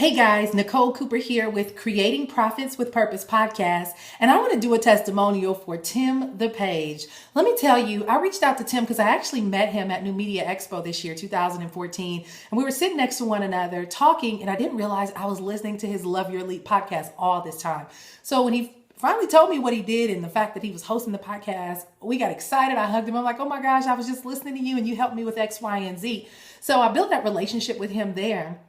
Hey guys, Nicole Cooper here with Creating Profits with Purpose podcast, and I want to do a testimonial for Tim the Paige. Let me tell you, I reached out to Tim because I actually met him at New Media Expo this year, 2014, and we were sitting next to one another talking, and I didn't realize I was listening to his Love Your Elite podcast all this time. So when he finally told me what he did and the fact that he was hosting the podcast, we got excited. I hugged him. I'm like, oh my gosh, I was just listening to you and you helped me with X, Y, and Z. So I built that relationship with him there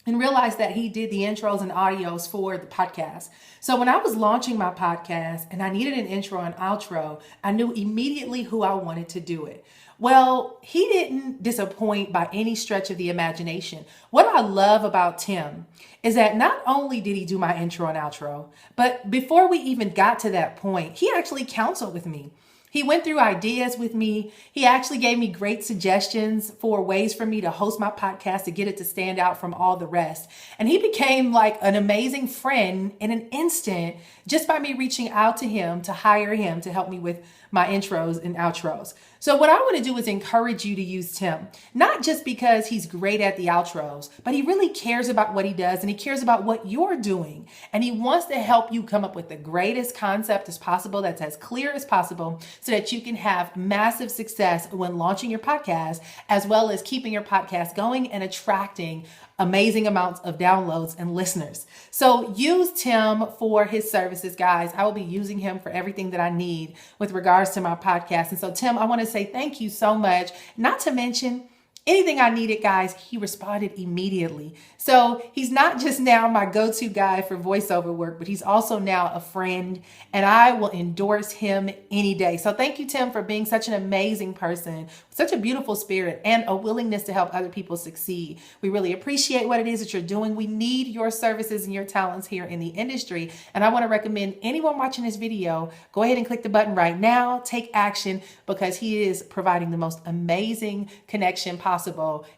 and realized that he did the intros and audios for the podcast. So when I was launching my podcast and I needed an intro and outro, I knew immediately who I wanted to do it. Well, he didn't disappoint by any stretch of the imagination. What I love about Tim is that not only did he do my intro and outro, but before we even got to that point, he actually counseled with me. He went through ideas with me. He actually gave me great suggestions for ways for me to host my podcast to get it to stand out from all the rest. And he became like an amazing friend in an instant just by me reaching out to him to hire him to help me with my intros and outros. So what I want to do is encourage you to use Tim, not just because he's great at the outros, but he really cares about what he does and he cares about what you're doing. And he wants to help you come up with the greatest concept as possible that's as clear as possible so that you can have massive success when launching your podcast, as well as keeping your podcast going and attracting amazing amounts of downloads and listeners. So use Tim for his services, guys. I will be using him for everything that I need with regards to my podcast. And so Tim, I want to say thank you so much. Not to mention, anything I needed, guys, he responded immediately. So he's not just now my go-to guy for voiceover work, but he's also now a friend, and I will endorse him any day. So thank you, Tim, for being such an amazing person, with such a beautiful spirit and a willingness to help other people succeed. We really appreciate what it is that you're doing. We need your services and your talents here in the industry. And I want to recommend anyone watching this video, go ahead and click the button right now, take action, because he is providing the most amazing connection possible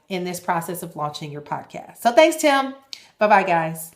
in this process of launching your podcast. So thanks, Tim. Bye-bye, guys.